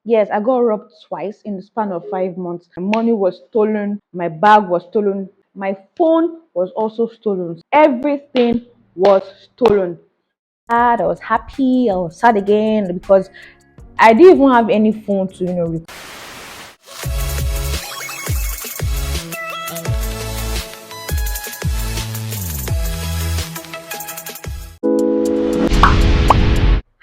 Yes, I got robbed twice in the span of 5 months. My money was stolen, my bag was stolen, my phone was also stolen. Everything was stolen. I was happy, I was sad again because I didn't even have any phone to, record.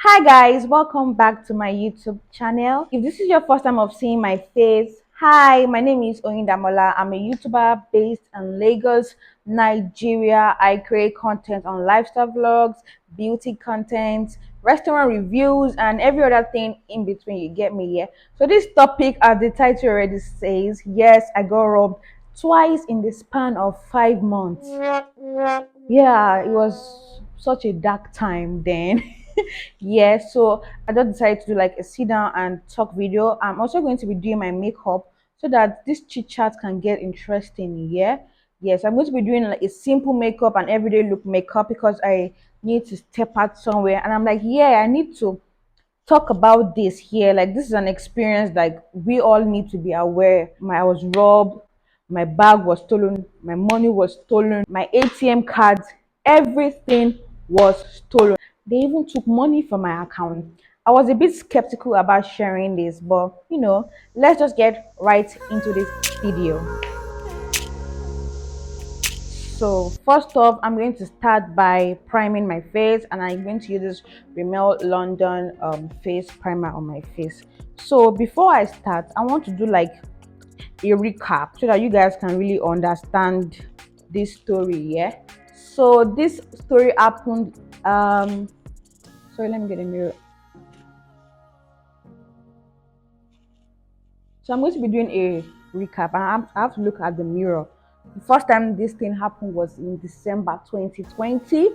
Hi guys, welcome back to my YouTube channel. If this is your first time of seeing my face, hi, my name is Oyindamola. I'm a YouTuber based in Lagos, Nigeria. I create content on lifestyle vlogs, beauty content, restaurant reviews, and every other thing in between. You get me here. So this topic, as the title already says, yes, I got robbed twice in the span of 5 months. Yeah, it was such a dark time then. Yeah, so I just decided to do like a sit down and talk video. I'm also going to be doing my makeup so that this chit chat can get interesting. Yeah, yes, I'm going to be doing like a simple makeup and everyday look makeup because I need to step out somewhere, and I'm like, yeah, I need to talk about this here. Like, this is an experience like we all need to be aware. I was robbed, my bag was stolen, my money was stolen, my ATM cards, everything was stolen. They even took money from my account. I was a bit skeptical about sharing this, but let's just get right into this video. So first off, I'm going to start by priming my face, and I'm going to use this Rimmel London face primer on my face. So before I start, I want to do like a recap so that you guys can really understand this story. Yeah, so this story happened sorry, let me get a mirror. So I'm going to be doing a recap, and I have to look at the mirror. The first time this thing happened was in December 2020,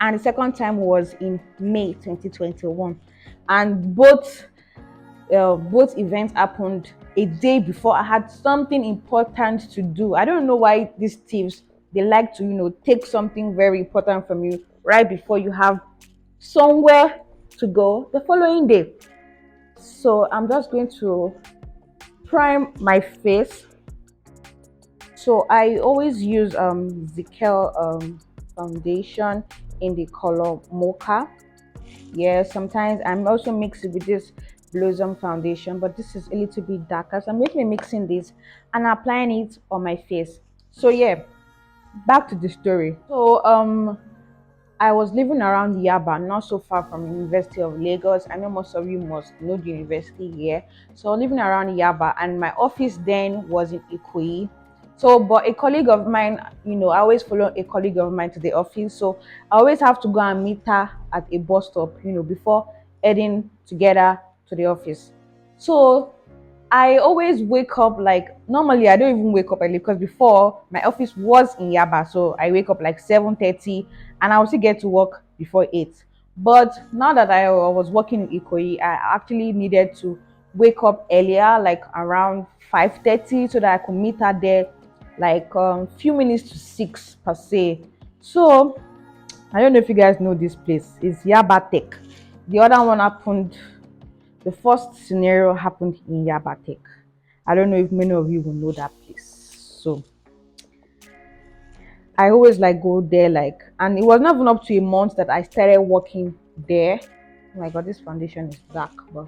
and the second time was in May 2021. And both events happened a day before I had something important to do. I don't know why these thieves, they like to take something very important from you right before you have somewhere to go the following day. So I'm just going to prime my face. So I always use Zikel foundation in the color mocha. Yeah, sometimes I'm also mixing with this Blossom foundation, but this is a little bit darker, so I'm going to be mixing this and applying it on my face. So yeah, back to the story. So I was living around Yaba, not so far from University of Lagos. I know most of you must know the university here. So living around Yaba, and my office then was in Ikoyi. So, but a colleague of mine, I always follow a colleague of mine to the office. So I always have to go and meet her at a bus stop, before heading together to the office. So I always wake up like, normally I don't even wake up early because before my office was in Yaba, so I wake up like 7:30 and I also get to work before 8. But now that I was working in Ikoyi, I actually needed to wake up earlier, like around 5:30, so that I could meet her there like few minutes to 6 per se. So I don't know if you guys know this place. It's Yaba Tech. The other one happened, the first scenario happened in Yabatek. I don't know if many of you will know that place. So I always like go there, like, and it was not even up to a month that I started working there. Oh my god, this foundation is dark, but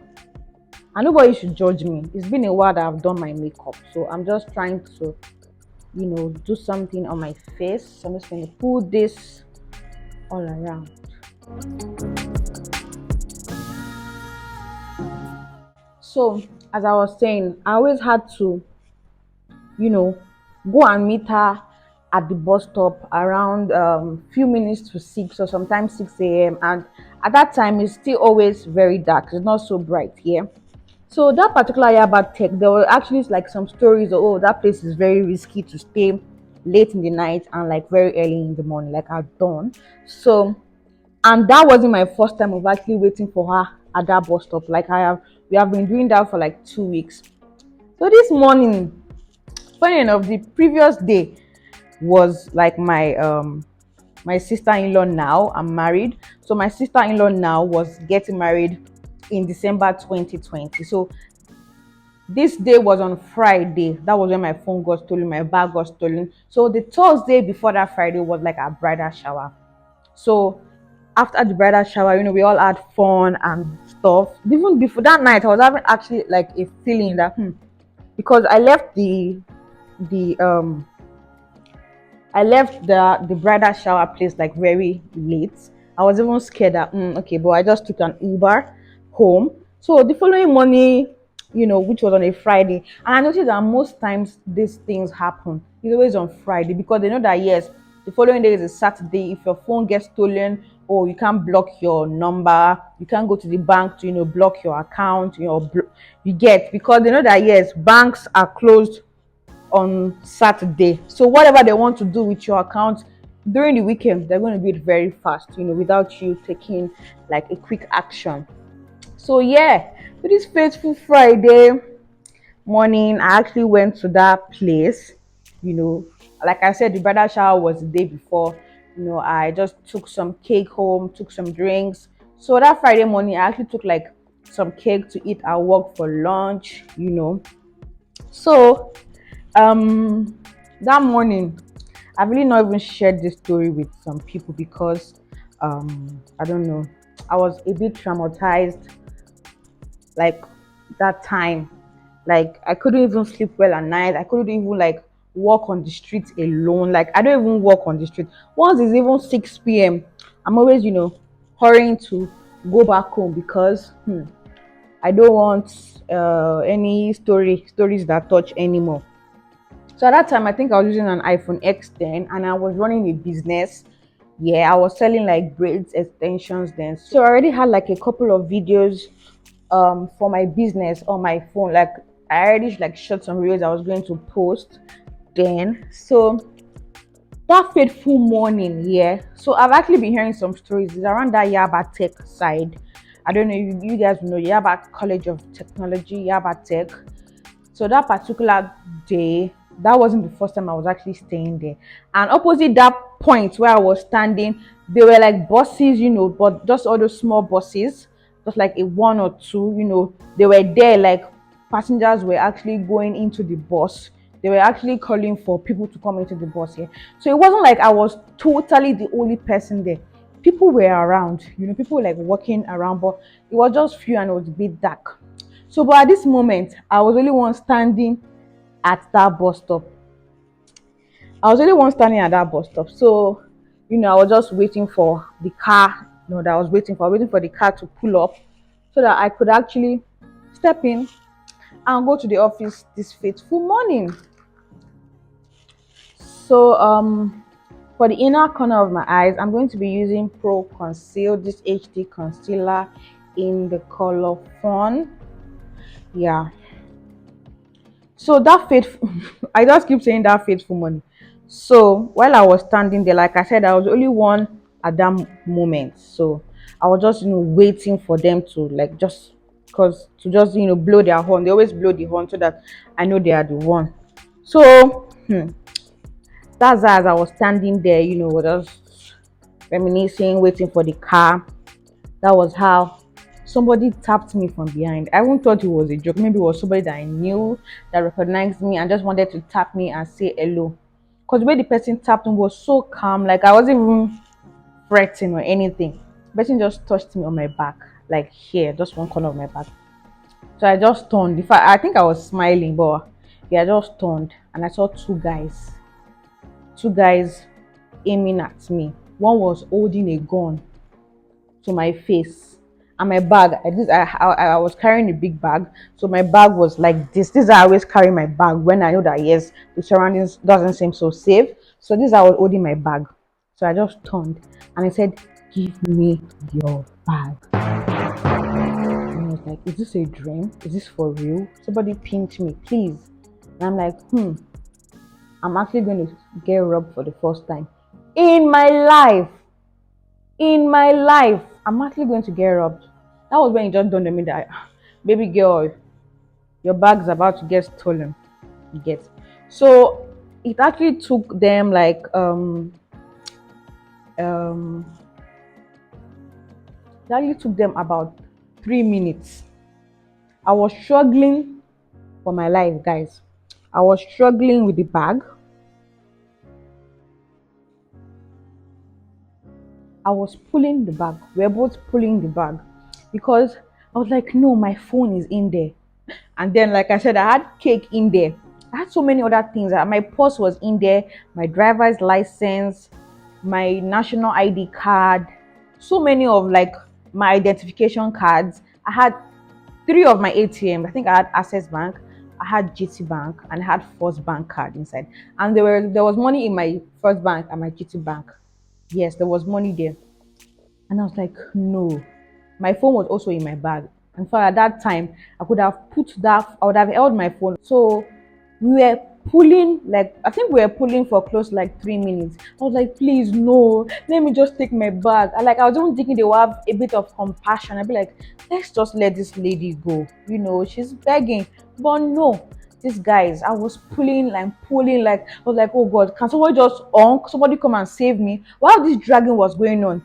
and nobody should judge me. It's been a while that I've done my makeup, so I'm just trying to, do something on my face. So I'm just going to put this all around. So as I was saying, I always had to go and meet her at the bus stop around few minutes to 6 or sometimes 6 a.m. And at that time it's still always very dark, it's not so bright here. So that particular Yaba Tech, there were actually like some stories of, oh, that place is very risky to stay late in the night and like very early in the morning, like at dawn. So, and that wasn't my first time of actually waiting for her at that bus stop. Like we have been doing that for like 2 weeks. So this morning, funny enough, the previous day was like my sister-in-law. Now I'm married, so my sister-in-law now was getting married in December 2020. So This day was on Friday. That was when my phone got stolen, my bag got stolen. So the Thursday before that Friday was like a bridal shower. So after the bridal shower, we all had fun and stuff. Even before that night, I was having actually like a feeling that because the I left the bridal shower place like very late. I was even scared that okay, but I just took an Uber home. So the following morning, which was on a Friday, and I noticed that most times these things happen. It's always on Friday because they know that yes, the following day is a Saturday. If your phone gets stolen, or you can't block your number, you can't go to the bank to block your account, you get, because they know that yes, banks are closed on Saturday. So whatever they want to do with your account during the weekend, they're going to do it very fast, without you taking like a quick action. So yeah, so this faithful Friday morning, I actually went to that place. You know, like I said, the bridal shower was the day before. I just took some cake home, took some drinks. So that Friday morning, I actually took like some cake to eat at work for lunch. So that morning, I've really not even shared this story with some people because I don't know, I was a bit traumatized like that time. Like I couldn't even sleep well at night. I couldn't even like walk on the street alone. Like I don't even walk on the street. Once it's even 6 p.m., I'm always, hurrying to go back home because I don't want any stories that touch anymore. So at that time, I think I was using an iPhone X10 and I was running a business. Yeah, I was selling like braids, extensions then. So I already had like a couple of videos for my business on my phone. Like I already like shot some reels I was going to post then. So that fateful morning, yeah. So I've actually been hearing some stories. It's around that Yaba Tech side. I don't know if you guys know Yaba College of Technology, Yaba Tech. So that particular day, that wasn't the first time I was actually staying there. And opposite that point where I was standing, there were like buses, but just all those small buses, just like a one or two, they were there. Like passengers were actually going into the bus. They were actually calling for people to come into the bus here. So it wasn't like I was totally the only person there. People were around, people were like walking around, but it was just few and it was a bit dark. So, but at this moment, I was only one standing at that bus stop. I was only one standing at that bus stop. So, I was just waiting for the car, that I was waiting for. Waiting for the car to pull up so that I could actually step in and go to the office this fateful morning. So, for the inner corner of my eyes, I'm going to be using Pro Conceal, this HD concealer in the color Fawn. Yeah. So that faithful, I just keep saying that faithful morning. So while I was standing there, like I said, I was the only one at that moment. So I was just, waiting for them to like blow their horn. They always blow the horn so that I know they are the one. So that's as I was standing there, just reminiscing, waiting for the car. That was how somebody tapped me from behind. I even thought it was a joke. Maybe it was somebody that I knew that recognized me and just wanted to tap me and say hello. Because the way the person tapped me was so calm, like I wasn't even fretting or anything. The person just touched me on my back, like here, just one corner of my back. So I just turned. In fact, I think I was smiling, but yeah, I just turned and I saw two guys aiming at me. One was holding a gun to my face and my bag. I was carrying a big bag, so my bag was like this. This is how I always carry my bag when I know that yes, the surroundings doesn't seem so safe. So this is how I was holding my bag. So I just turned and I said, "Give me your bag." And I was like, "Is this a dream? Is this for real? Somebody pinch me, please." And I'm like, I'm actually going to get robbed for the first time in my life. In my life, I'm actually going to get robbed. That was when it just dawned on me that, baby girl, your bag's about to get stolen. You get. So it actually took them like um it actually took them about 3 minutes. I was struggling for my life, guys. I was struggling with the bag. I was pulling the bag. We were both pulling the bag because I was like, no, my phone is in there. And then, like I said, I had cake in there. I had so many other things. My purse was in there, my driver's license, my national ID card, so many of like my identification cards. I had three of my ATMs. I think I had Access Bank, I had GT Bank, and I had First Bank card inside. And there was money in my First Bank and my GT Bank. Yes, there was money there. And I was like, no. My phone was also in my bag. And for at that time, I could have put that, I would have held my phone. So we were pulling, like, I think we were pulling for close like 3 minutes. I was like, please, no, let me just take my bag. I was even thinking they will have a bit of compassion. I'd be like, let's just let this lady go. She's begging. But no, these guys, I was pulling, like, I was like, oh God, can somebody just somebody come and save me? While this dragging was going on,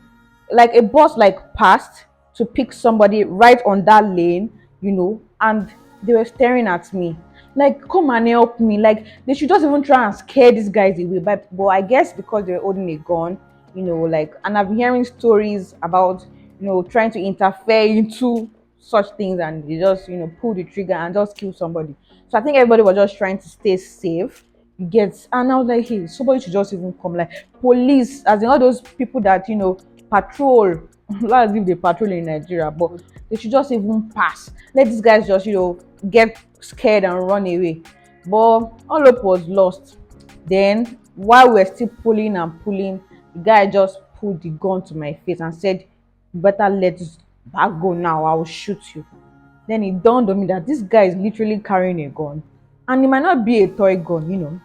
like a bus like passed to pick somebody right on that lane, and they were staring at me like, come and help me. Like, they should just even try and scare these guys away. But I guess because they were holding a gun, like, and I've been hearing stories about, trying to interfere into such things, and they just, pull the trigger and just kill somebody. So I think everybody was just trying to stay safe. You get, and I was like, hey, somebody should just even come, like police, as in all those people that patrol. Not as if they patrol in Nigeria, but they should just even pass. Let these guys just get scared and run away. But all hope was lost. Then while we were still pulling and pulling, the guy just pulled the gun to my face and said, "You better let this bag go now. I will shoot you." Then it dawned on me that this guy is literally carrying a gun, and it might not be a toy gun.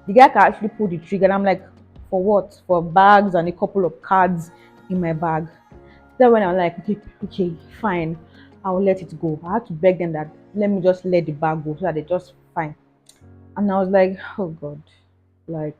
The guy can actually pull the trigger. And I'm like, for what? For bags and a couple of cards in my bag. Then when I'm like, okay, fine, I'll let it go. I had to beg them that let me just let the bag go so that they just fine. And I was like, oh God, like,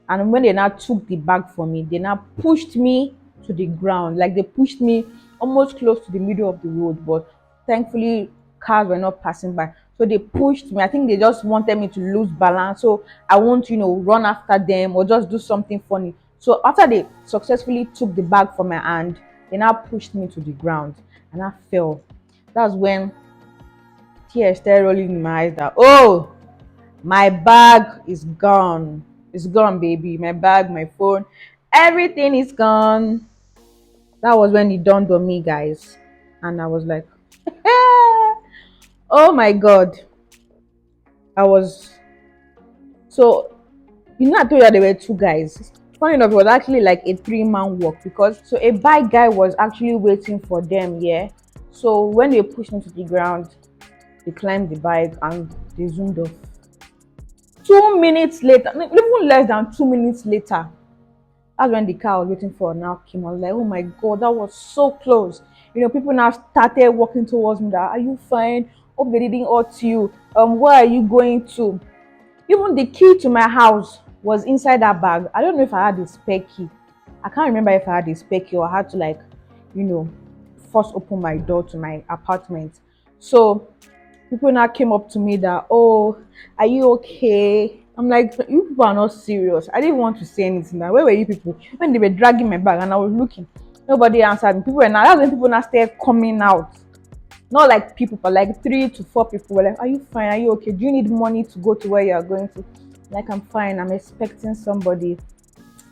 and when they now took the bag from me, they now pushed me to the ground. Like, they pushed me almost close to the middle of the road, but thankfully cars were not passing by. So they pushed me. I think they just wanted me to lose balance, so I won't, run after them or just do something funny. So after they successfully took the bag from my hand, they now pushed me to the ground and I fell. That's when tears started rolling in my eyes that, oh, my bag is gone. It's gone, baby. My bag, my phone, everything is gone. That was when it dawned on me, guys. And I was like, oh my God. I was so, I told you there were two guys. Funny enough, it was actually like a three-man walk because so a bike guy was actually waiting for them, yeah. So when they pushed me to the ground, they climbed the bike and they zoomed off. 2 minutes later, even less than 2 minutes later, that's when the car I was waiting for now came. I was like, oh my God, that was so close. People now started walking towards me that, are you fine? Hope they didn't hurt you. Where are you going to? Even the key to my house was inside that bag. I don't know if I had a spare key. I can't remember if I had a spare key or I had to, like, force open my door to my apartment. So people now came up to me that, oh, are you okay? I'm like, you people are not serious. I didn't want to say anything. Now, where were you people when they were dragging my bag and I was looking? Nobody answered me. That's when people now started coming out. Not like people, but like 3 to 4 people were like, are you fine? Are you okay? Do you need money to go to where you are going to? Like, I'm fine. I'm expecting somebody,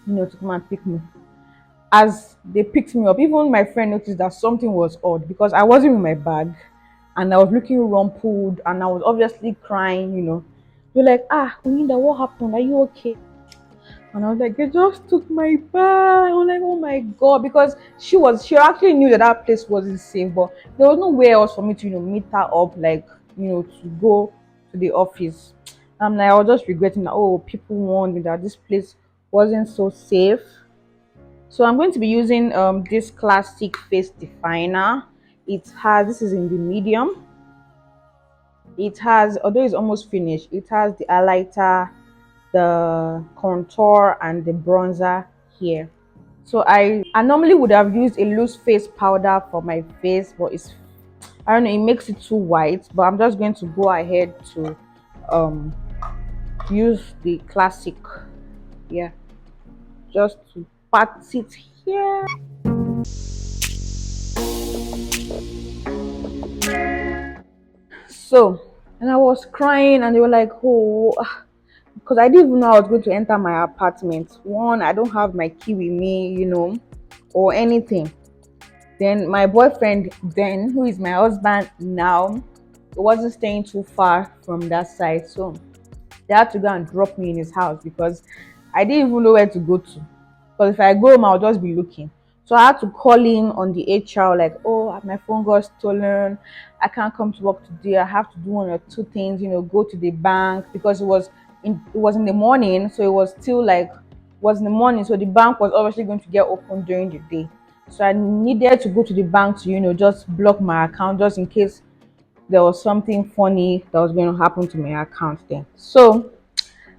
to come and pick me. As they picked me up, even my friend noticed that something was odd because I wasn't in my bag and I was looking rumpled and I was obviously crying. They're like, Linda, what happened? Are you okay? And I was like, they just took my bag. I was like, oh my God, because she actually knew that place wasn't safe, but there was nowhere else for me to, meet her up, like, to go to the office. And I was just regretting that, oh, people warned me that this place wasn't so safe. So I'm going to be using this classic face definer. This is in the medium. It has, although it's almost finished, it has the highlighter, the contour, and the bronzer here. So I normally would have used a loose face powder for my face, but I don't know, it makes it too white, but I'm just going to go ahead to um use the classic, yeah, just to pat it here. So, and I was crying, and they were like, oh, because I didn't even know I was going to enter my apartment. One, I don't have my key with me, or anything. Then my boyfriend, then who is my husband now, wasn't staying too far from that side, so they had to go and drop me in his house because I didn't even know where to go to. Because if I go home, I'll just be looking. So I had to call in on the HR, like, oh, my phone got stolen. I can't come to work today. I have to do one or two things, go to the bank because it was in the morning, so it was still like was in the morning, so the bank was obviously going to get open during the day. So I needed to go to the bank to, just block my account just in case there was something funny that was going to happen to my account then. So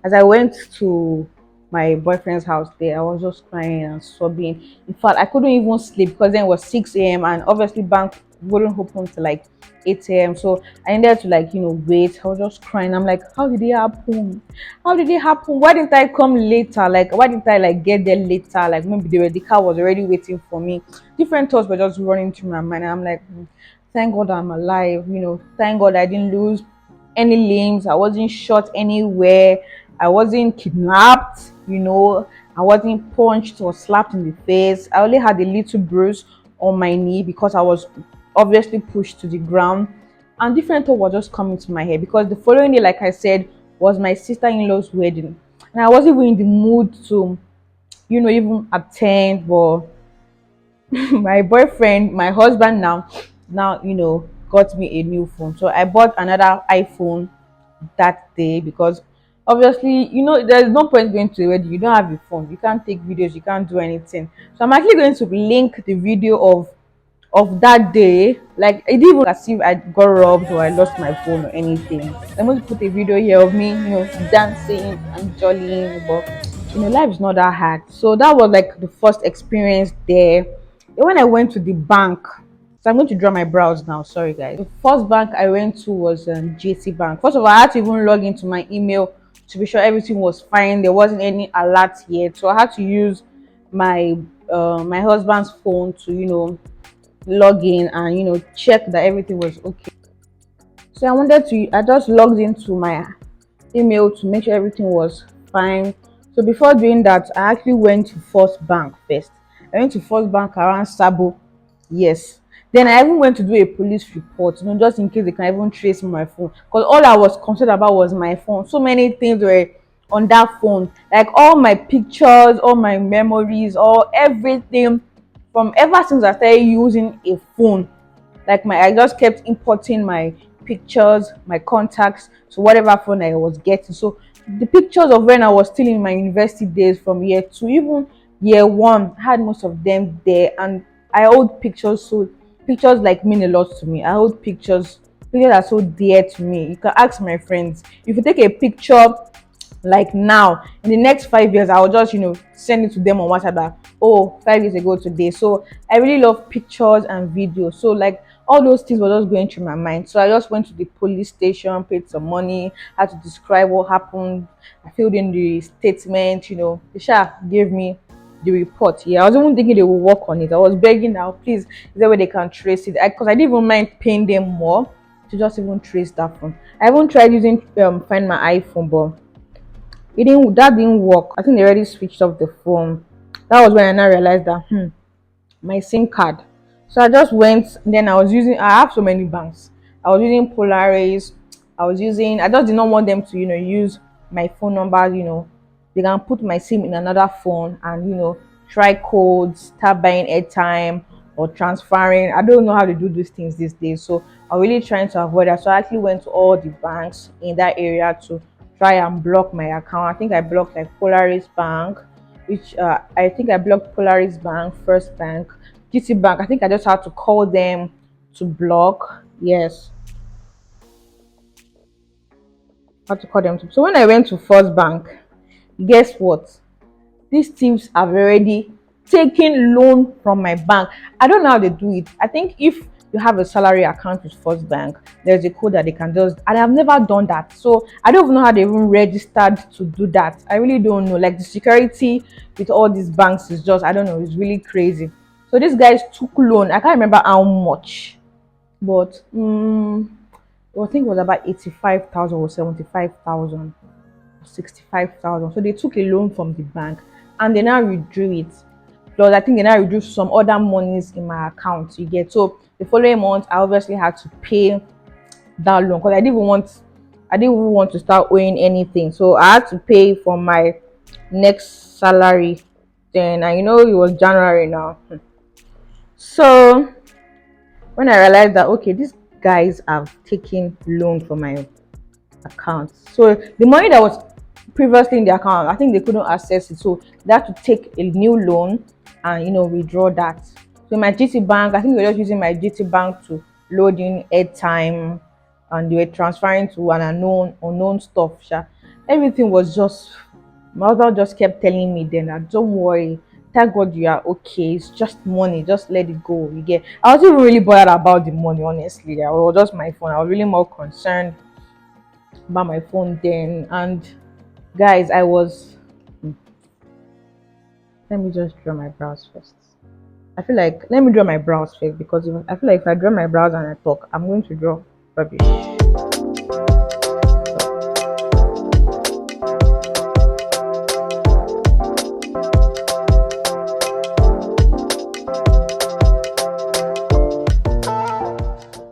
as I went to my boyfriend's house there, I was just crying and sobbing. In fact, I couldn't even sleep because then it was 6 a.m. and obviously bank wouldn't open till like 8 a.m. So I needed to wait. I was just crying. I'm like, how did it happen? How did it happen? Why didn't I come later? Like, why didn't I get there later? Like maybe the car was already waiting for me. Different thoughts were just running through my mind. I'm like, thank God I'm alive. Thank God I didn't lose any limbs. I wasn't shot anywhere. I wasn't kidnapped. I wasn't punched or slapped in the face. I only had a little bruise on my knee because I was obviously pushed to the ground. And different thoughts were just coming to my head because the following day, like I said, was my sister-in-law's wedding. And I wasn't even in the mood to, even attend, but my boyfriend, my husband now, got me a new phone. So I bought another iPhone that day because obviously, there's no point going to a wedding. You don't have a phone. You can't take videos. You can't do anything. So I'm actually going to link the video of that day. Like it didn't even as if I got robbed or I lost my phone or anything. I'm going to put a video here of me, dancing and jollying, but life is not that hard. So that was like the first experience there. Then when I went to the bank, so I'm going to draw my brows now. Sorry, guys. The first bank I went to was JC Bank. First of all, I had to even log into my email to be sure everything was fine. There wasn't any alert yet, so I had to use my my husband's phone to log in and check that everything was okay. So I just logged into my email to make sure everything was fine. So before doing that, I actually went to First Bank first. I went to First Bank around Sabo. Yes. Then I even went to do a police report, just in case they can even trace my phone. Because all I was concerned about was my phone. So many things were on that phone. Like all my pictures, all my memories, all everything from ever since I started using a phone. Like I just kept importing my pictures, my contacts to whatever phone I was getting. So the pictures of when I was still in my university days from year two, even year one, I had most of them there. And I hold pictures, so pictures like mean a lot to me. I hold pictures are so dear to me. You can ask my friends. If you take a picture like now in the next 5 years, I'll just send it to them on WhatsApp that, oh, 5 years ago today. So I really love pictures and videos. So like all those things were just going through my mind. So I just went to the police station, paid some money, had to describe what happened. I filled in the statement. The sha gave me the report. Yeah, I was even thinking they will work on it. I was begging now, please, is there way they can trace it? Because I didn't even mind paying them more to just even trace that phone. I even tried using Find My iPhone, but that didn't work. I think they already switched off the phone. That was when I now realized that my SIM card. So I just went. Then I have so many banks. I was using Polaris. I just did not want them to use my phone number. They can put my SIM in another phone and try codes, start buying airtime or transferring. I don't know how to do these things these days. So I'm really trying to avoid that. So I actually went to all the banks in that area to try and block my account. I think I blocked like Polaris Bank, which I think I blocked Polaris Bank, First Bank, GT Bank. I think I just had to call them to block. Yes, I had to call them. So when I went to First Bank, guess what? These thieves have already taken loan from my bank. I don't know how they do it. I think if you have a salary account with First Bank, there's a code that they can just, and I've never done that. So I don't even know how they even registered to do that. I really don't know. Like the security with all these banks is just, I don't know, it's really crazy. So these guys took loan. I can't remember how much, but I think it was about 85,000 or 75,000, 65,000. So they took a loan from the bank and they now withdrew it. Plus, I think they now withdrew some other monies in my account. You get, so the following month, I obviously had to pay that loan because I didn't even want to start owing anything. So I had to pay for my next salary. Then, and it was January now. So when I realized that okay, these guys have taken loan from my account. So the money that was previously in the account, I think they couldn't access it. So they had to take a new loan and withdraw that. So my GT Bank, I think they were just using my GT Bank to load in airtime and they were transferring to an unknown stuff. Sha. Everything was just, my husband just kept telling me then that don't worry, thank God you are okay. It's just money, just let it go. You get, I wasn't even really bothered about the money, honestly. I was just my phone. I was really more concerned about my phone then. And guys, I was, let me just draw my brows first. I feel like, let me draw my brows first because I feel like if I draw my brows and I talk, I'm going to draw rubbish.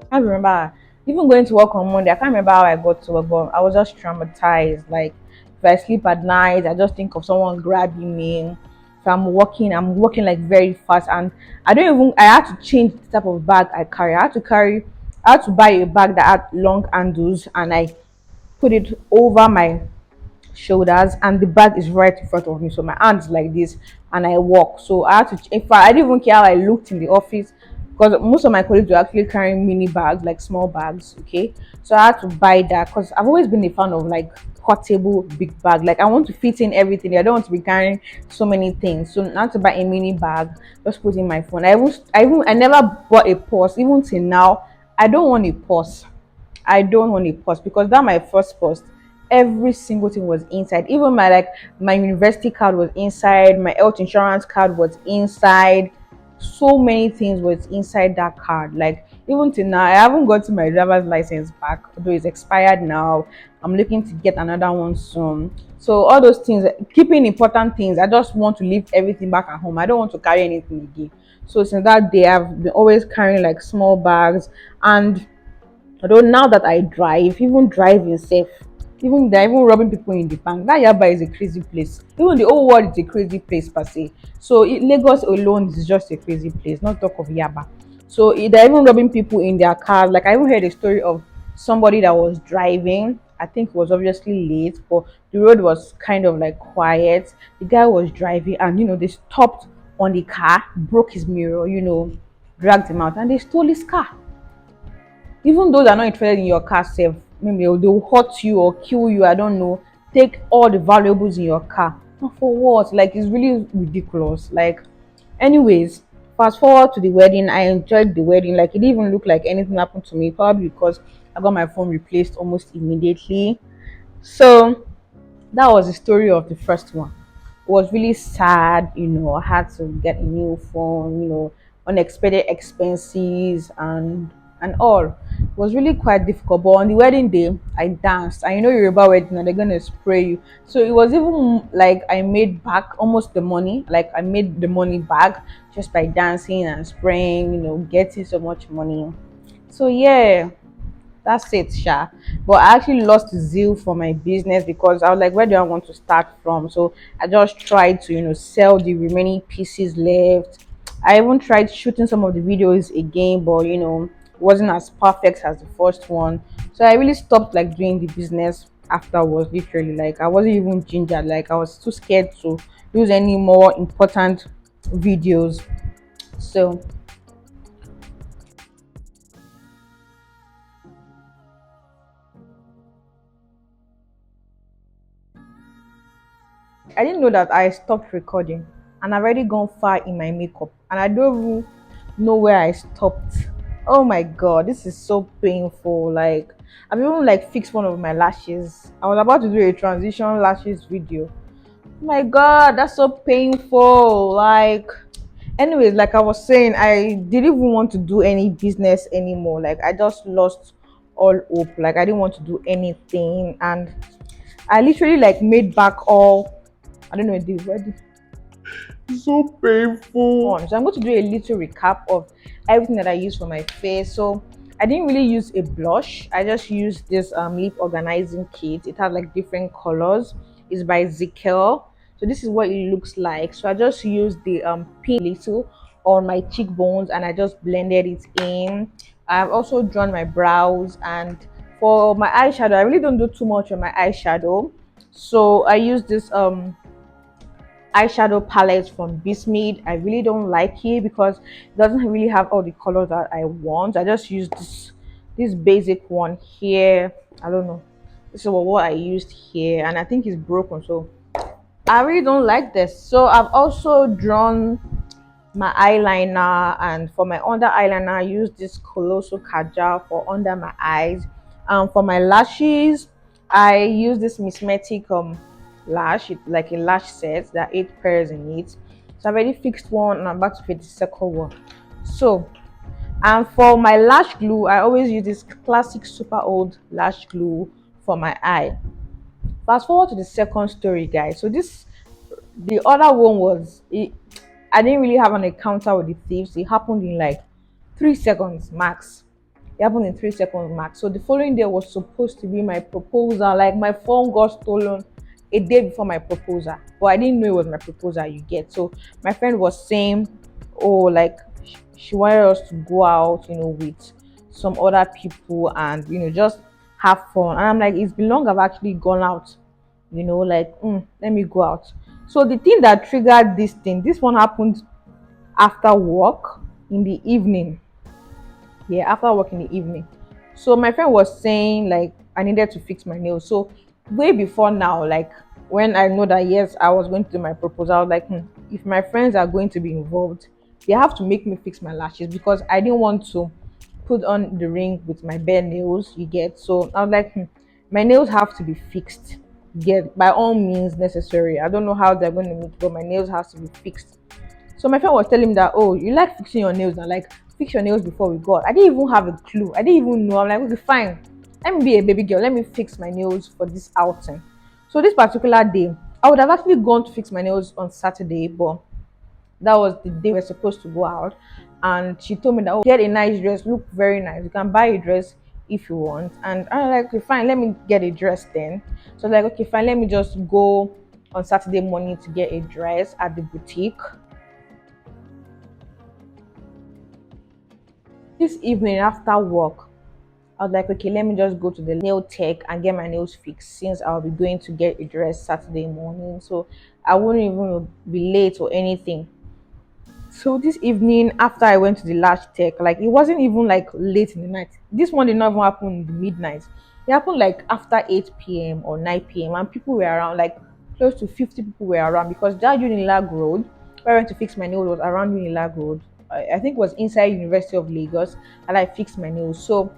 I can't remember even going to work on Monday. I can't remember how I got to work, but I was just traumatized. Like if I sleep at night, I just think of someone grabbing me. If I'm walking like very fast, and I don't even. I had to change the type of bag I carry. I had to buy a bag that had long handles, and I put it over my shoulders and the bag is right in front of me, so my hands like this and I walk. So I had to, in fact, I didn't even care how I looked in the office because most of my colleagues were actually carrying mini bags, like small bags. Okay, so I had to buy that because I've always been a fan of like portable big bag. Like I want to fit in everything. I don't want to be carrying so many things. So not to buy a mini bag, just put in my phone. I never bought a purse. Even till now, I don't want a purse. I don't want a purse because that my first purse, every single thing was inside. Even my university card was inside, my health insurance card was inside. So many things was inside that card. Like even till now, I haven't gotten my driver's license back, although it's expired now. I'm looking to get another one soon. So all those things, keeping important things, I just want to leave everything back at home. I don't want to carry anything again. So since that day, I've been always carrying like small bags. And although now that I drive, even driving safe, even they're even robbing people in the bank. That Yaba is a crazy place. Even the whole world is a crazy place per se. So Lagos alone is just a crazy place. Not talk of Yaba. So they're even robbing people in their cars. Like I even heard a story of somebody that was driving. I think it was obviously late, but the road was kind of like quiet. The guy was driving, and they stopped on the car, broke his mirror, dragged him out, and they stole his car. Even those that are not interested in your car self, maybe they'll hurt you or kill you, I don't know, take all the valuables in your car. And for what? Like it's really ridiculous. Like anyways, fast forward to the wedding. I enjoyed the wedding. Like it didn't even look like anything happened to me, probably because I got my phone replaced almost immediately. So that was the story of the first one. It was really sad, I had to get a new phone, unexpected expenses and all. It was really quite difficult. But on the wedding day, I danced. And Yoruba wedding and they're gonna spray you. So it was even like I made back almost the money. Like I made the money back just by dancing and spraying, getting so much money. So yeah, that's it, Sha. But I actually lost zeal for my business because I was like, where do I want to start from? So I just tried to, sell the remaining pieces left. I even tried shooting some of the videos again, but it wasn't as perfect as the first one. So I really stopped like doing the business afterwards, literally. Like I wasn't even gingered, like I was too scared to use any more important videos. So I didn't know that I stopped recording and I've already gone far in my makeup and I don't even know where I stopped. Oh my god, this is so painful. Like, I've even like fixed one of my lashes. I was about to do a transition lashes video. Oh my god, that's so painful. Like, anyways, like I was saying, I didn't even want to do any business anymore. Like, I just lost all hope. Like, I didn't want to do anything, and I literally like made back all. I don't know the word. So painful. So I'm going to do a little recap of everything that I use for my face. So I didn't really use a blush. I just used this lip organizing kit. It has like different colors. It's by Zikel. So this is what it looks like. So I just used the pink little on my cheekbones and I just blended it in. I've also drawn my brows, and for my eyeshadow, I really don't do too much on my eyeshadow. So I use this eyeshadow palette from Bismade. I really don't like it because it doesn't really have all the colors that I want. I just use this basic one here. I don't know. This is what I used here, and I think it's broken, so I really don't like this. So I've also drawn my eyeliner, and for my under eyeliner I use this colossal kajal for under my eyes. For my lashes I use this mismetic lash. It's like a lash set that 8 pairs in it. So I've already fixed one and I'm about to fit the second one. So, and for my lash glue I always use this classic super old lash glue for my eye. Fast forward to the second story, guys. So this, the other one was it, I didn't really have an encounter with the thieves. It happened in like 3 seconds max. It happened in 3 seconds max. So the following day was supposed to be my proposal. Like, my phone got stolen a day before my proposal, but I didn't know it was my proposal. You get. So my friend was saying, "Oh, like she wanted us to go out, with some other people and just have fun." And I'm like, it's been long I've actually gone out. Like, let me go out. So the thing that triggered this one happened after work in the evening. Yeah, after work in the evening. So my friend was saying like I needed to fix my nails. So way before now, like when I know that yes, I was going to do my proposal, I was like, if my friends are going to be involved, they have to make me fix my lashes because I didn't want to put on the ring with my bare nails. You get. So I was like, my nails have to be fixed. Get, by all means necessary. I don't know how they're going to make it, but my nails has to be fixed. So my friend was telling me that, oh, you like fixing your nails now, like fix your nails before we go out. I didn't even have a clue. I didn't even know. I'm like, okay, fine. Let me be a baby girl. Let me fix my nails for this outing. So this particular day, I would have actually gone to fix my nails on Saturday, but that was the day we were supposed to go out. And she told me that, oh, get a nice dress, look very nice. You can buy a dress if you want. And I'm like, okay, fine, let me get a dress then. So like, okay, fine, let me just go on Saturday morning to get a dress at the boutique. This evening after work, I was like, okay, let me just go to the nail tech and get my nails fixed since I'll be going to get a dress Saturday morning. So I wouldn't even be late or anything. So this evening after I went to the lash tech, like it wasn't even like late in the night. This one did not even happen in the midnight. It happened like after 8 p.m. or 9 p.m. and people were around, like close to 50 people were around because that Unilag Road where I went to fix my nails was around Unilag Road. I think it was inside University of Lagos, and I fixed my nails. So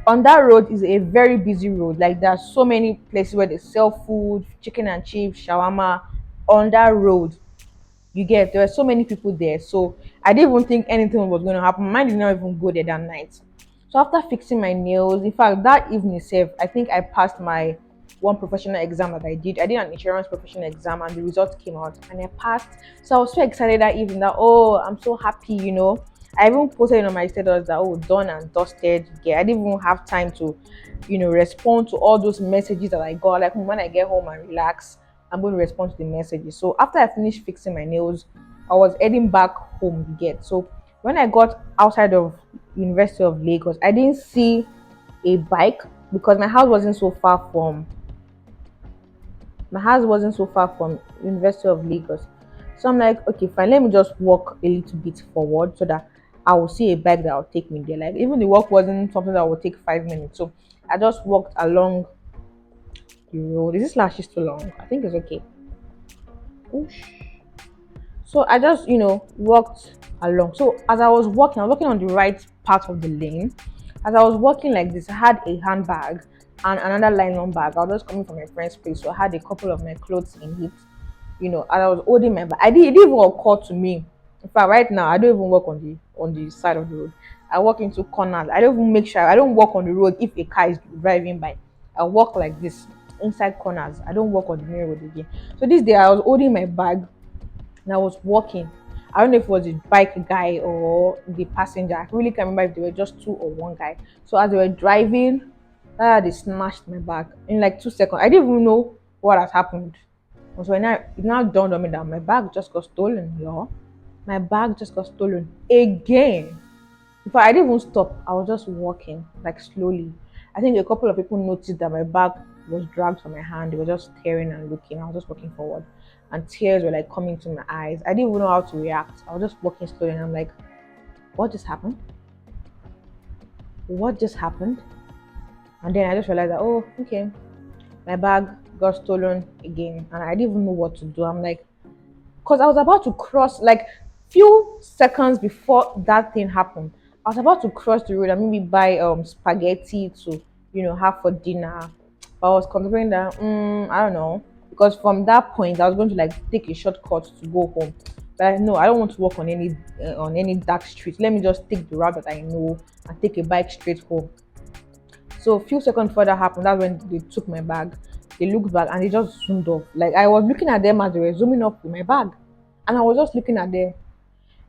on that road is a very busy road. Like there are so many places where they sell food, chicken and chips, shawarma on that road. You get, there were so many people there. So I didn't even think anything was going to happen. Mine did not even go there that night. So after fixing my nails, in fact, that evening itself, I think I passed my one professional exam that I did. I did an insurance professional exam and the results came out and I passed. So I was so excited that evening that, oh, I'm so happy. I even posted it on my status that, oh, done and dusted. Yeah, I didn't even have time to, respond to all those messages that I got. Like when I get home and relax, I'm going to respond to the messages. So after I finished fixing my nails, I was heading back home to get. So when I got outside of University of Lagos, I didn't see a bike because my house wasn't so far from University of Lagos. So I'm like, okay, fine, let me just walk a little bit forward so that I will see a bike that will take me there. Like even the walk wasn't something that would take 5 minutes. So I just walked along the road. Is this lash is too long? I think it's okay. Oosh. So I just, walked along. So as I was walking on the right part of the lane. As I was walking like this, I had a handbag and another nylon bag. I was just coming from my friend's place, so I had a couple of my clothes in it. And I was holding my bag. It didn't even occur to me. In fact, right now I don't even walk on the side of the road. I walk into corners. I don't even make sure I don't walk on the road if a car is driving by. I walk like this inside corners. I don't walk on the main road again. So this day I was holding my bag and I was walking. I don't know if it was the bike guy or the passenger. I really can't remember if they were just two or one guy. So as they were driving, they smashed my bag in like 2 seconds. I didn't even know what had happened. So it now dawned on me that my bag just got stolen, y'all. My bag just got stolen again. But I didn't even stop. I was just walking like slowly. I think a couple of people noticed that my bag was dragged from my hand. They were just staring and looking. I was just walking forward, and tears were like coming to my eyes. I didn't even know how to react. I was just walking slowly, and I'm like, "What just happened? What just happened?" And then I just realized that, oh, okay, my bag got stolen again, and I didn't even know what to do. I'm like, because I was about to cross, like few seconds before that thing happened. I was about to cross the road and maybe buy spaghetti to have for dinner. But I was considering that I don't know, because from that point I was going to like take a shortcut to go home. But no, I don't want to walk on any dark street. Let me just take the route that I know and take a bike straight home. So a few seconds before that happened, that's when they took my bag. They looked back and they just zoomed off. Like I was looking at them as they were zooming up with my bag, and I was just looking at them.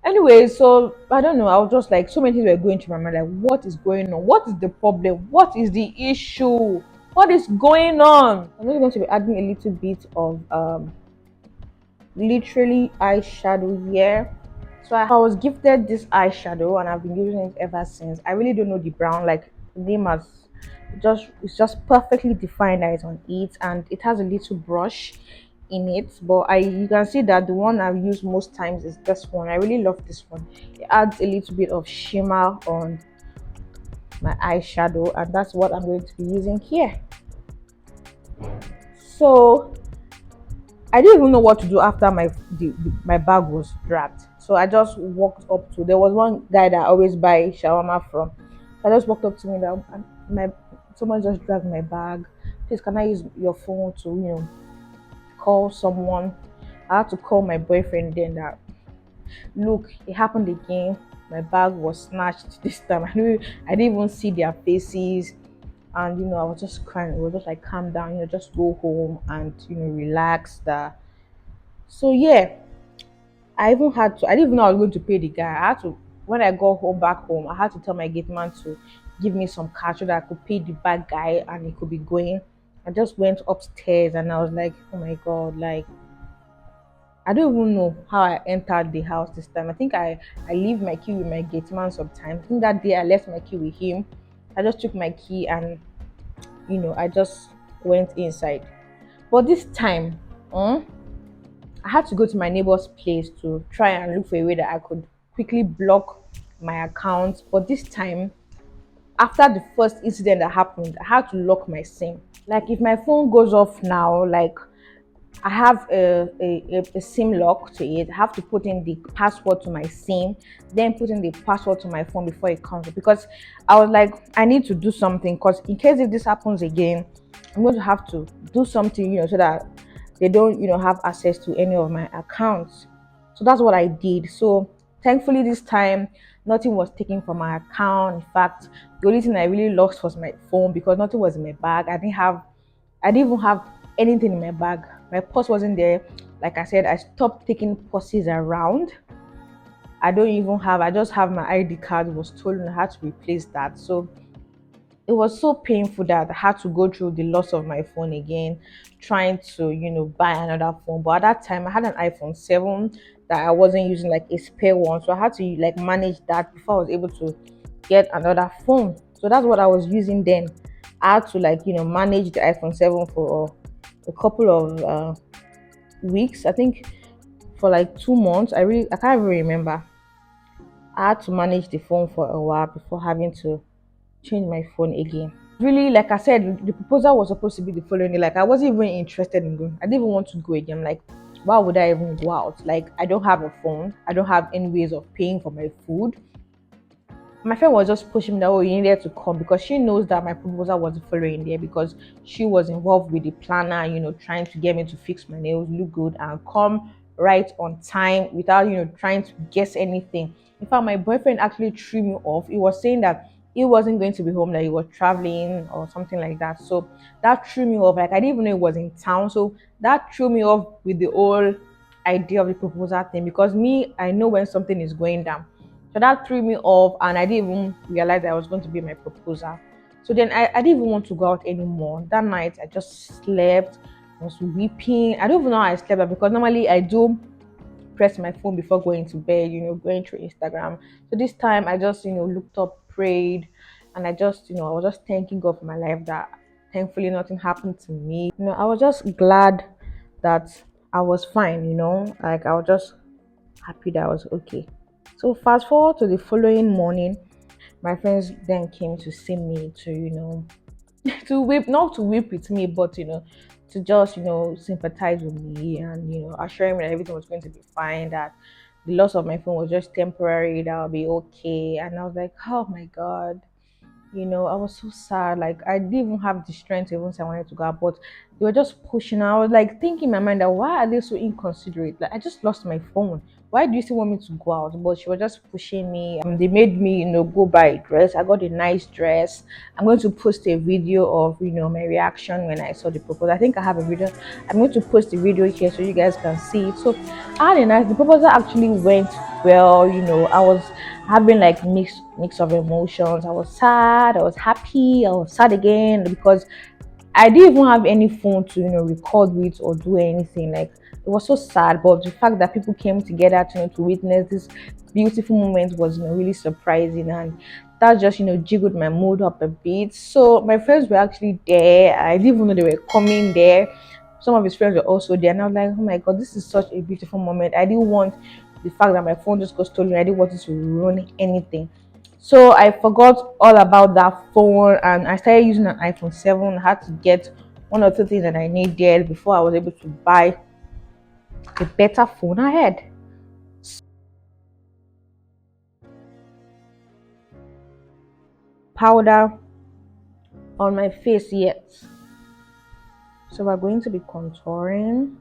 Anyway, so I don't know. I was just like, so many things were going through my mind. Like, what is going on? What is the problem? What is the issue? What is going on? I'm just going to be adding a little bit of literally eyeshadow here. So I was gifted this eyeshadow and I've been using it ever since. I really don't know the brown, like the name has it's just perfectly defined that it's on it, and it has a little brush in it. But I you can see that the one I've used most times is this one. I really love this one. It adds a little bit of shimmer on my eyeshadow, and that's what I'm going to be using here. So I didn't even know what to do after my bag was dragged. So I just walked up to. There was one guy that I always buy shawarma from. So I just walked up to me that my someone just dragged my bag. Please, can I use your phone to call someone? I had to call my boyfriend then. That look, it happened again. My bag was snatched this time. I didn't even see their faces, and I was just crying. It was just like, calm down, just go home and relax. That so yeah, I didn't even know I was going to pay the guy. I had to, when I got home back home, I had to tell my gate man to give me some cash so that I could pay the bad guy and he could be going. I just went upstairs and I was like, oh my god, like I don't even know how I entered the house this time. I think I leave my key with my gate man sometimes. I think that day I left my key with him. I just took my key and I just went inside. But this time, I had to go to my neighbor's place to try and look for a way that I could quickly block my account. But this time, after the first incident that happened, I had to lock my SIM. Like if my phone goes off now, like I have a SIM lock to it. I have to put in the password to my SIM, then put in the password to my phone before it comes up. Because I was like, I need to do something. Because in case if this happens again, I'm going to have to do something, so that they don't, have access to any of my accounts. So that's what I did. So thankfully this time, nothing was taken from my account. In fact, the only thing I really lost was my phone because nothing was in my bag. I didn't even have anything in my bag. My purse wasn't there. Like I said, I stopped taking purses around. I just have my ID card. It was stolen. I had to replace that. So it was so painful that I had to go through the loss of my phone again, trying to, buy another phone. But at that time, I had an iPhone 7 that I wasn't using, like a spare one. So I had to like manage that before I was able to get another phone. So that's what I was using then. I had to like, manage the iPhone 7 for a couple of weeks. I think for like 2 months. I can't even remember. I had to manage the phone for a while before having to change my phone again. Really, like I said, the proposal was supposed to be the following day. Like I wasn't even interested in going. I didn't even want to go again. Like why would I even go out? Like, I don't have a phone, I don't have any ways of paying for my food. My friend was just pushing me that, oh, you needed to come, because she knows that my proposal was following there, because she was involved with the planner, trying to get me to fix my nails, look good, and come right on time without, trying to guess anything. In fact, my boyfriend actually threw me off. He was saying that he wasn't going to be home, that he was traveling or something like that. So that threw me off. Like, I didn't even know he was in town. So that threw me off with the whole idea of the proposal thing, because me, I know when something is going down. So that threw me off, and I didn't even realize that I was going to be my proposal. So then I didn't even want to go out anymore. That night I just slept. I was weeping. I don't even know how I slept, because normally I do press my phone before going to bed, going through Instagram. So this time I just, looked up, prayed, and I just, I was just thanking God for my life, that thankfully nothing happened to me. I was just glad that I was fine, like I was just happy that I was okay. So fast forward to the following morning, my friends then came to see me to, to weep, not to weep with me, but to just, sympathize with me, and assuring me that everything was going to be fine, that the loss of my phone was just temporary, that I'll be okay. And I was like, oh my God, I was so sad. Like, I didn't even have the strength to even say I wanted to go out, but they were just pushing. I was like thinking in my mind that, why are they so inconsiderate? Like, I just lost my phone. Why do you still want me to go out? But she was just pushing me. They made me, go buy a dress. I got a nice dress. I'm going to post a video of, my reaction when I saw the proposal. I think I have a video. I'm going to post the video here so you guys can see it. So I had a nice. The proposal actually went well. I was having like mix of emotions. I was sad, I was happy, I was sad again, because I didn't even have any phone to record with or do anything. Like, it was so sad, but the fact that people came together to to witness this beautiful moment was really surprising, and that just jiggled my mood up a bit. So my friends were actually there. I didn't even know they were coming there. Some of his friends were also there, and I was like, oh my God, this is such a beautiful moment. I didn't want the fact that my phone just got stolen. I didn't want it to ruin anything. So I forgot all about that phone, and I started using an iPhone 7. I had to get one or two things that I needed before I was able to buy a better phone ahead. Powder on my face yet. So we're going to be contouring.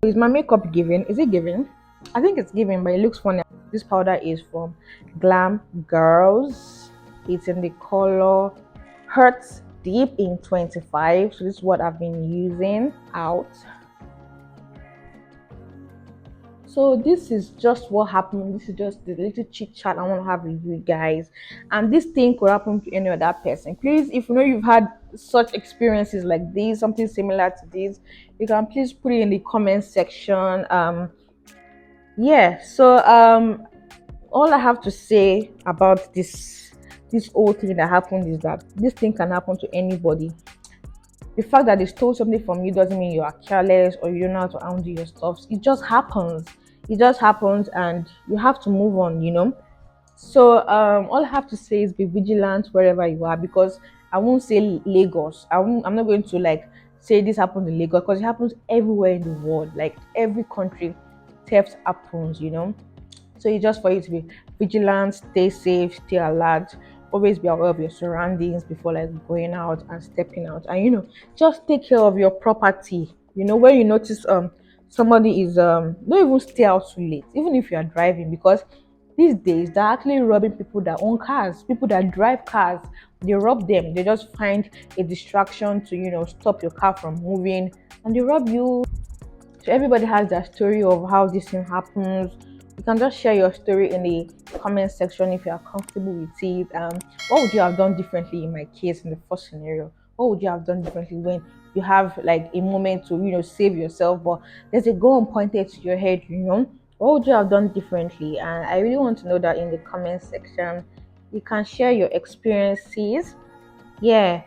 Is my makeup giving? Is it giving? I think it's giving, but it looks funny. This powder is from Glam Girls. It's in the color Hurts Deep in 25. So this is what I've been using out. So this is just what happened. This is just the little chit chat I want to have with you guys. And this thing could happen to any other person. Please, if you've had such experiences like this, something similar to this, you can please put it in the comment section. Yeah. So all I have to say about this whole thing that happened is that this thing can happen to anybody. The fact that they stole something from you doesn't mean you are careless or you don't know how to handle your stuff. It just happens. It just happens, and you have to move on. So all I have to say is be vigilant wherever you are, because I won't say Lagos. I'm not going to like say this happens in Lagos, because it happens everywhere in the world. Like, every country, theft happens. So it's just for you to be vigilant, stay safe, stay alert, always be aware of your surroundings before like going out and stepping out. And just take care of your property. When you notice somebody is don't even stay out too late, even if you are driving, because these days they're actually robbing people that own cars, people that drive cars. They rob them. They just find a distraction to stop your car from moving, and they rob you. So everybody has their story of how this thing happens. You can just share your story in the comment section if you are comfortable with it. What would you have done differently in my case, in the first scenario? What would you have done differently when you have like a moment to save yourself, but there's a gun pointed to your head? What would you have done differently? And I really want to know that in the comment section. You can share your experiences. Yeah.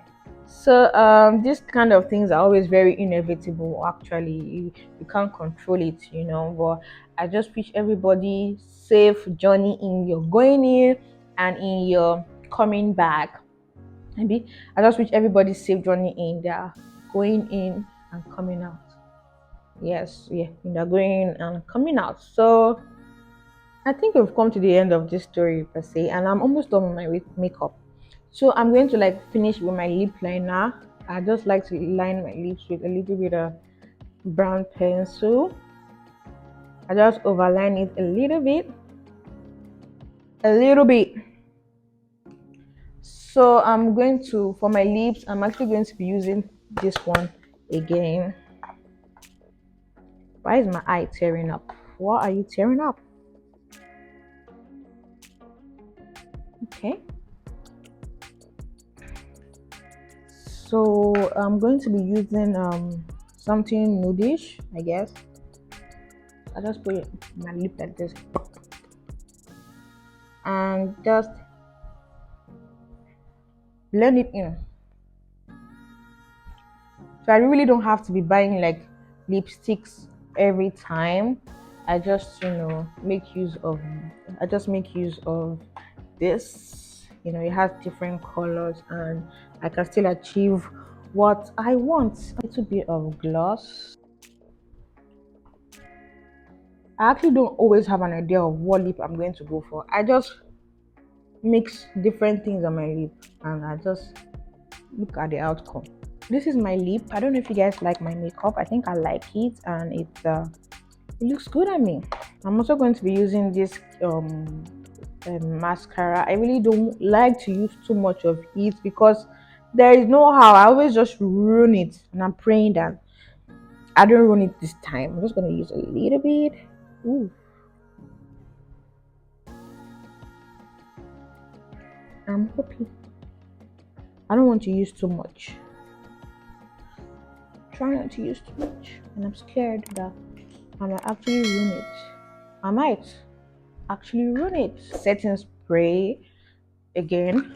So these kind of things are always very inevitable. Actually, you can't control it. But I just wish everybody safe journey in your going in and in your coming back. Maybe I just wish everybody safe journey in their going in and coming out. Yes, yeah, they're going and coming out. So I think we've come to the end of this story per se, and I'm almost done with my makeup. So I'm going to like finish with my lip liner. I just like to line my lips with a little bit of brown pencil. I just overline it a little bit. So I'm going to, for my lips, I'm actually going to be using this one again. Why is my eye tearing up? What are you tearing up? Okay. So I'm going to be using something nudish, I guess. I just put my lip like this and just blend it in. So I really don't have to be buying like lipsticks every time. I just, make use of, this. It has different colors and I can still achieve what I want. A little bit of gloss. I actually don't always have an idea of what lip I'm going to go for. I just mix different things on my lip and I just look at the outcome. This is my lip. I don't know if you guys like my makeup. I think I like it and it looks good on me. I'm also going to be using this mascara. I really don't like to use too much of it because there is no how. I always just ruin it, and I'm praying that I don't ruin it this time. I'm just gonna use a little bit. Ooh. I'm hoping I don't want to use too much. Try not to use too much, and I'm scared that I might actually ruin it. I might actually ruin it. Setting spray again.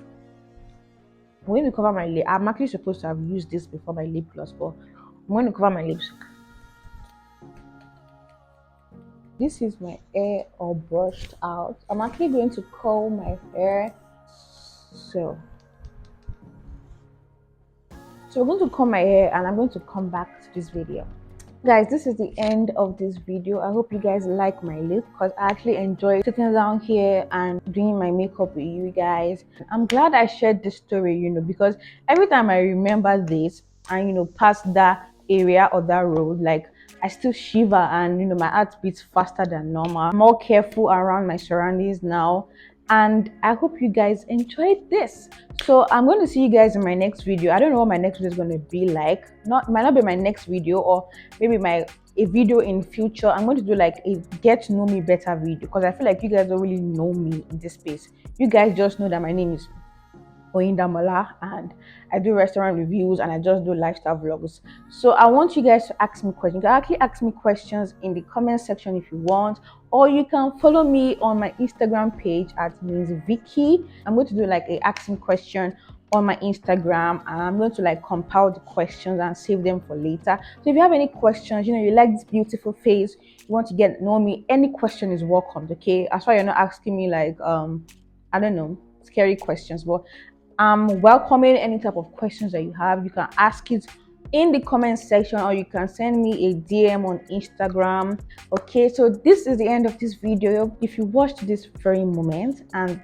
I'm going to cover my lip. I'm actually supposed to have used this before my lip gloss, but I'm going to cover my lips. This is my hair all brushed out. I'm actually going to curl my hair. So we're going to comb my hair and I'm going to come back to this video. Guys, this is the end of this video. I hope you guys like my look because I actually enjoy sitting down here and doing my makeup with you guys. I'm glad I shared this story, because every time I remember this and pass that area or that road, like I still shiver and my heart beats faster than normal. I'm more careful around my surroundings now, and I hope you guys enjoyed this. So I'm going to see you guys in my next video. I don't know what my next video is going to be like. Might not be my next video, or maybe a video in future. I'm going to do like a get to know me better video because I feel like you guys don't really know me in this space. You guys just know that my name is Oyindamola and I do restaurant reviews and I just do lifestyle vlogs. So I want you guys to ask me questions. You can actually ask me questions in the comment section if you want, or you can follow me on my Instagram page at Ms. Vicky. I'm going to do like a ask me question on my Instagram and I'm going to like compile the questions and save them for later. So if you have any questions, you like this beautiful face, you want to get to know me, any question is welcomed, okay? As far as you're not asking me like I don't know, scary questions, but I'm welcoming any type of questions that you have. You can ask it in the comment section or you can send me a DM on Instagram. Okay, so this is the end of this video. If you watched this very moment and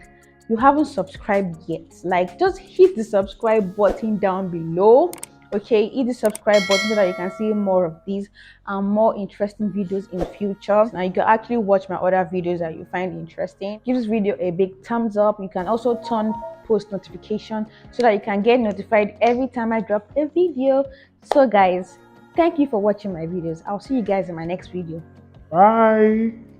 you haven't subscribed yet, like just hit the subscribe button down below. Okay, hit the subscribe button so that you can see more of these and more interesting videos in the future. Now you can actually watch my other videos that you find interesting. Give this video a big thumbs up. You can also turn post notification so that you can get notified every time I drop a video. So guys, thank you for watching my videos. I'll see you guys in my next video. Bye.